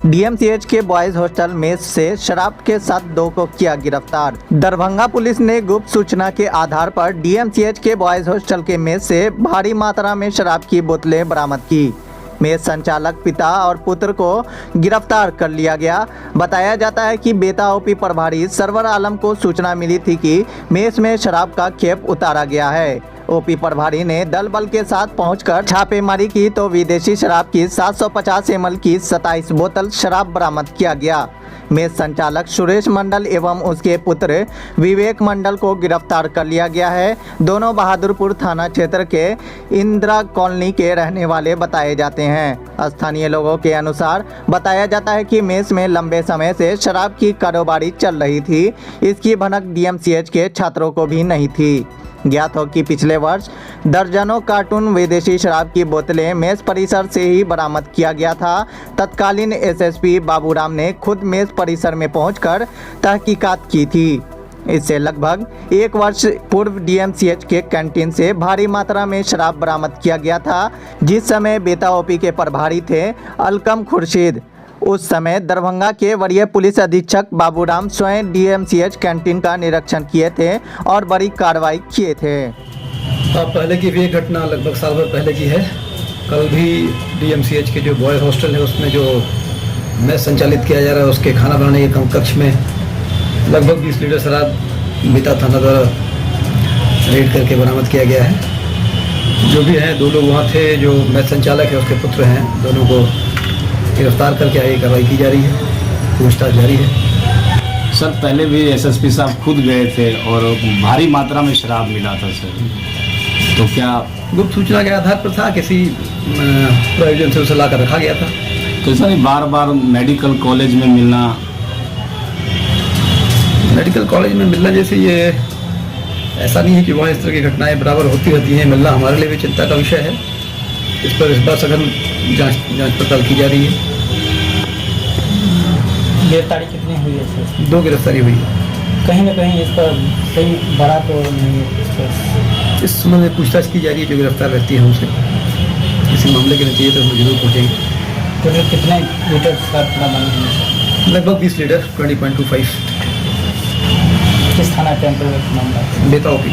DMCH के boys hostel mess से शराब के साथ 2 को किया गिरफ्तार। दरभंगा पुलिस ने गुप्त सूचना के आधार पर डीएमसीएच के बॉयज हॉस्टल के मेस से भारी मात्रा में शराब की बोतलें बरामद की। मेस संचालक पिता और पुत्र को गिरफ्तार कर लिया गया। बताया जाता है कि बेता ओपी प्रभारी सरवर आलम को सूचना मिली थी कि मेस में शराब का खेप उतारा गया है। ओपी प्रभारी ने दल बल के साथ पहुंचकर छापेमारी की तो विदेशी शराब की 750 ml की 27 बोतल शराब बरामद किया गया। मेस संचालक सुरेश मंडल एवं उसके पुत्र विवेक मंडल को गिरफ्तार कर लिया गया है। दोनों बहादुरपुर थाना क्षेत्र के इंदिरा कॉलोनी के रहने वाले बताए जाते हैं। स्थानीय लोगों के अनुसार बताया जाता है कि मेस में लंबे समय से शराब की कारोबारी चल रही थी। इसकी भनक डीएमसीएच के छात्रों को भी नहीं थी। ज्ञात हो कि पिछले वर्ष दर्जनों कार्टून विदेशी शराब की बोतलें मेस परिसर से ही बरामद किया गया था। तत्कालीन एसएसपी बाबूराम ने खुद मेस परिसर में पहुंचकर तहकीकात की थी। इससे लगभग 1 वर्ष पूर्व डीएमसीएच के कैंटीन से भारी मात्रा में शराब बरामद किया गया था। जिस समय बेता ओपी के प्रभारी थे अलकम खुर्शीद, उस समय दरभंगा के वरीय पुलिस अधीक्षक बाबूराम स्वयं डीएमसीएच कैंटीन का निरीक्षण किए थे और बड़ी कार्रवाई किए थे। पहले की भी एक घटना लगभग साल भर पहले की है। कल भी डीएमसीएच के जो बॉयज हॉस्टल है उसमें जो मेस संचालित किया जा रहा है उसके खाना बनाने के कक्ष में लगभग 20 लीटर शराब बीता थाना द्वारा रेड करके बरामद किया गया है। जो भी हैं 2 लोग वहाँ थे, जो मेस संचालक है उसके पुत्र हैं, दोनों को गिरफ्तार करके आगे कार्रवाई की जा रही है, पूछताछ जारी है। सर पहले भी एसएसपी साहब खुद गए थे और भारी मात्रा में शराब मिला था सर, तो क्या गुप्त सूचना के आधार पर था, किसी प्रयोजन से उसे लाकर रखा गया था? तो सर बार बार मेडिकल कॉलेज में मिलना, मेडिकल कॉलेज में मिलना जैसे ये ऐसा नहीं है कि वहाँ इस तरह की घटनाएं बराबर होती रहती हैं। मिलना हमारे लिए भी चिंता का विषय है। इस पर इस बार सघन जांच पड़ताल की जा रही है। गिरफ्तारी कितनी हुई है सर? 2 गिरफ्तारी हुई है। कहीं ना कहीं इस पर सही बड़ा तो नहीं है। इस संबंध में पूछताछ की जा रही है। जो गिरफ्तार रहती है हमसे किसी मामले के नतीजे तक हम जरूर पहुँचेंगे। तो कितने लीटर शराब बरामद हुई है? लगभग 20 लीटर 20.25। किस थाना के अंतर्गत मामला? बेता ओपी।